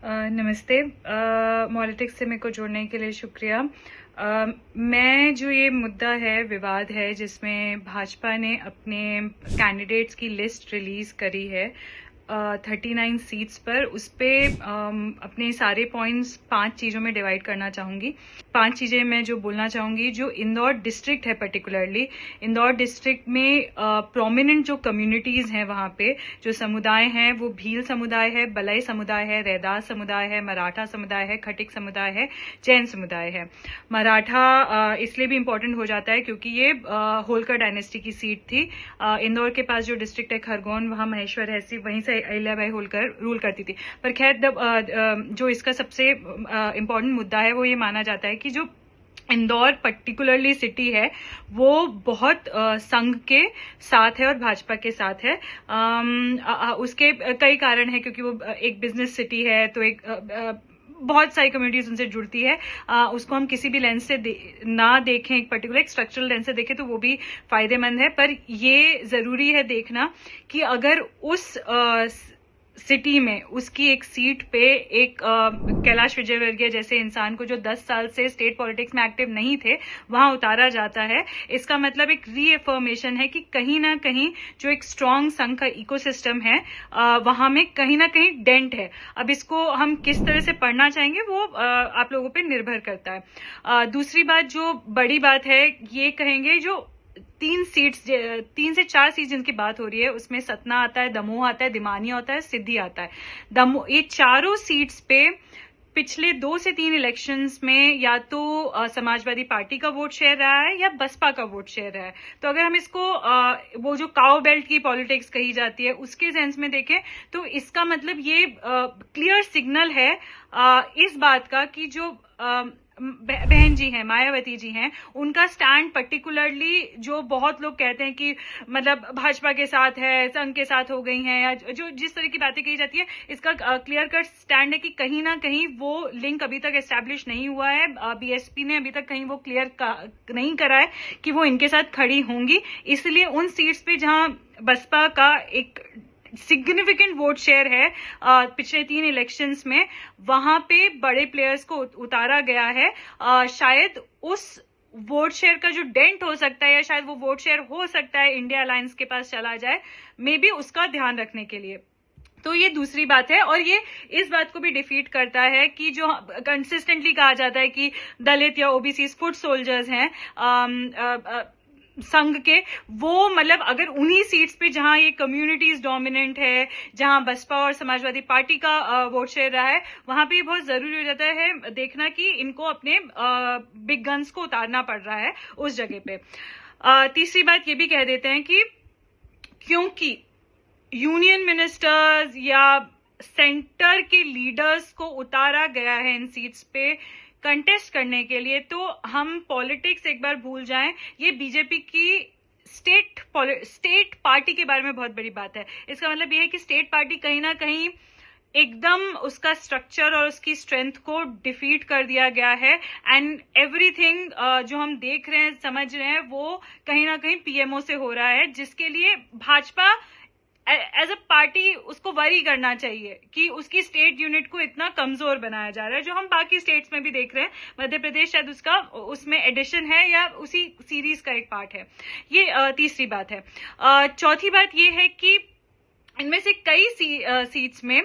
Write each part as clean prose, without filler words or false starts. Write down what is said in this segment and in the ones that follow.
नमस्ते। पॉलिटिक्स से मेरे को जुड़ने के लिए शुक्रिया। मैं जो ये मुद्दा है, विवाद है, जिसमें भाजपा ने अपने कैंडिडेट्स की लिस्ट रिलीज करी है 39 सीट्स पर, उस पे अपने सारे पॉइंट्स 5 चीज़ों में डिवाइड करना चाहूँगी। 5 चीज़ें मैं जो बोलना चाहूँगी, जो इंदौर डिस्ट्रिक्ट है, पर्टिकुलरली इंदौर डिस्ट्रिक्ट में प्रोमिनेंट जो कम्युनिटीज़ हैं, वहाँ पे जो समुदाय हैं, वो भील समुदाय है, बलई समुदाय है, रैदास समुदाय है, मराठा समुदाय है, खटिक समुदाय है, जैन समुदाय है। मराठा इसलिए भी इम्पोर्टेंट हो जाता है क्योंकि ये होलकर डायनेस्टी की सीट थी। इंदौर के पास जो डिस्ट्रिक्ट है खरगोन, वहाँ महेश्वर हैसी, वहीं से अहिल्याबाई होलकर रूल करती थी। पर खैर, जो इसका सबसे इम्पोर्टेंट मुद्दा है, वो ये माना जाता है कि जो इंदौर पर्टिकुलरली सिटी है, वो बहुत संघ के साथ है और भाजपा के साथ है। उसके कई कारण है, क्योंकि वो एक बिजनेस सिटी है, तो एक बहुत सारी कम्युनिटीज उनसे जुड़ती है। उसको हम किसी भी लेंस से ना देखें, एक पर्टिकुलर एक स्ट्रक्चरल लेंस से देखें, तो वो भी फायदेमंद है। पर ये जरूरी है देखना कि अगर उस सिटी में उसकी एक सीट पे एक कैलाश विजयवर्गीय जैसे इंसान को, जो 10 साल से स्टेट पॉलिटिक्स में एक्टिव नहीं थे, वहां उतारा जाता है, इसका मतलब एक रीएफर्मेशन है कि कहीं ना कहीं जो एक स्ट्रांग संघ का इकोसिस्टम है, वहां में कहीं ना कहीं डेंट है। अब इसको हम किस तरह से पढ़ना चाहेंगे, वो आप लोगों पे निर्भर करता है। दूसरी बात, जो बड़ी बात है, ये कहेंगे जो 3 से 4 सीट जिनकी बात हो रही है, उसमें सतना आता है, दमोह आता है, दिमानी आता है, सिद्धि आता है। ये चारों सीट्स पे पिछले 2 से 3 इलेक्शंस में या तो समाजवादी पार्टी का वोट शेयर रहा है या बसपा का वोट शेयर रहा है। तो अगर हम इसको वो जो काउ बेल्ट की पॉलिटिक्स कही जाती है, उसके सेंस में देखें, तो इसका मतलब ये क्लियर सिग्नल है इस बात का कि जो बहन जी हैं, मायावती जी हैं, उनका स्टैंड पर्टिकुलरली, जो बहुत लोग कहते हैं कि मतलब भाजपा के साथ है, संघ के साथ हो गई हैं, या जो जिस तरह की बातें कही जाती है, इसका क्लियर कट स्टैंड है कि कहीं ना कहीं वो लिंक अभी तक एस्टैब्लिश नहीं हुआ है। बीएसपी ने अभी तक कहीं वो क्लियर नहीं करा है कि वो इनके साथ खड़ी होंगी। इसलिए उन सीट्स पे जहां बसपा का एक सिग्निफिकेंट वोट शेयर है पिछले 3 इलेक्शंस में, वहां पे बड़े प्लेयर्स को उतारा गया है। शायद उस वोट शेयर का जो डेंट हो सकता है, या शायद वो वोट शेयर हो सकता है इंडिया अलायंस के पास चला जाए, मे बी उसका ध्यान रखने के लिए। तो ये दूसरी बात है, और ये इस बात को भी डिफीट करता है कि जो कंसिस्टेंटली कहा जाता है कि दलित या ओबीसी फुट सोल्जर्स हैं संघ के, वो मतलब अगर उन्हीं सीट्स पे जहां ये कम्युनिटीज डोमिनेंट है, जहां बसपा और समाजवादी पार्टी का वोट शेयर रहा है, वहां पे बहुत जरूरी हो जाता है देखना कि इनको अपने बिग गन्स को उतारना पड़ रहा है उस जगह पे। तीसरी बात ये भी कह देते हैं कि क्योंकि यूनियन मिनिस्टर्स या सेंटर के लीडर्स को उतारा गया है इन सीट्स पे कंटेस्ट करने के लिए, तो हम पॉलिटिक्स एक बार भूल जाएं। ये बीजेपी की स्टेट पार्टी के बारे में बहुत बड़ी बात है। इसका मतलब ये है कि स्टेट पार्टी कहीं ना कहीं एकदम उसका स्ट्रक्चर और उसकी स्ट्रेंथ को डिफीट कर दिया गया है, एंड एवरीथिंग जो हम देख रहे हैं, समझ रहे हैं, वो कहीं ना कहीं पीएमओ से हो रहा है, जिसके लिए भाजपा एज अ पार्टी उसको वरी करना चाहिए कि उसकी स्टेट यूनिट को इतना कमजोर बनाया जा रहा है, जो हम बाकी स्टेट्स में भी देख रहे हैं। मध्य प्रदेश शायद उसमें एडिशन है या उसी सीरीज का एक पार्ट है। ये तीसरी बात है। चौथी बात ये है कि इनमें से कई सीट्स में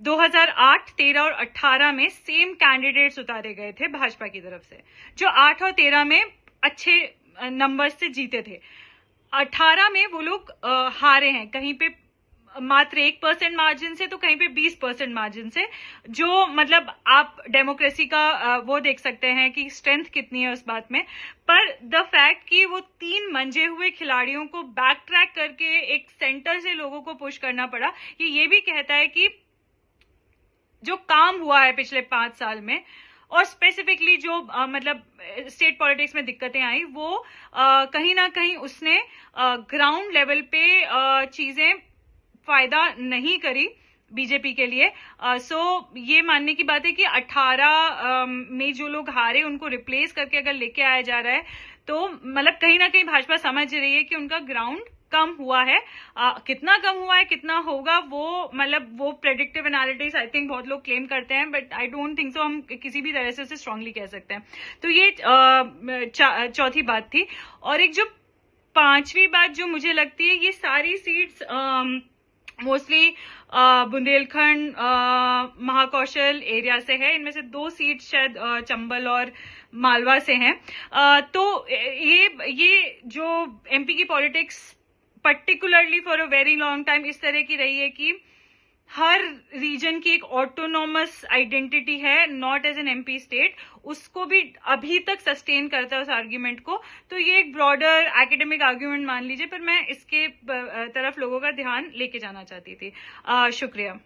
2008, 13 और 18 में सेम कैंडिडेट्स उतारे गए थे भाजपा की तरफ से, जो 8 और 13 में अच्छे नंबर से जीते थे। 18 में वो लोग हारे हैं, कहीं पे मात्र 1% मार्जिन से, तो कहीं पे 20% मार्जिन से, जो मतलब आप डेमोक्रेसी का वो देख सकते हैं कि स्ट्रेंथ कितनी है उस बात में। पर द फैक्ट कि वो 3 मंजे हुए खिलाड़ियों को बैक ट्रैक करके एक सेंटर से लोगों को पुश करना पड़ा, ये भी कहता है कि जो काम हुआ है पिछले 5 साल में, और स्पेसिफिकली जो मतलब स्टेट पॉलिटिक्स में दिक्कतें आई, वो कहीं ना कहीं उसने ग्राउंड लेवल पे चीजें फायदा नहीं करी बीजेपी के लिए। सो ये मानने की बात है कि 18 में जो लोग हारे, उनको रिप्लेस करके अगर लेके आया जा रहा है, तो मतलब कहीं ना कहीं भाजपा समझ रही है कि उनका ग्राउंड कम हुआ है। कितना कम हुआ है, कितना होगा, वो मतलब वो प्रेडिक्टिव एनालिटिक्स आई थिंक बहुत लोग क्लेम करते हैं, but I don't think so हम किसी भी तरह से उसे स्ट्रांगली कह सकते हैं। तो ये चौथी बात थी। और एक जो पांचवी बात जो मुझे लगती है, ये सारी seats mostly Bundelkhand Mahakaushal area से है। इनमें से 2 सीट शायद चंबल और मालवा से हैं। तो ये जो एमपी की politics particularly for a very long time इस तरह की रही है कि हर रीजन की एक ऑटोनॉमस आइडेंटिटी है, not as an MP state, उसको भी अभी तक सस्टेन करता है उस आर्ग्यूमेंट को। तो ये एक ब्रॉडर एकेडमिक आर्ग्यूमेंट मान लीजिए, पर मैं इसके तरफ लोगों का ध्यान लेके जाना चाहती थी। शुक्रिया।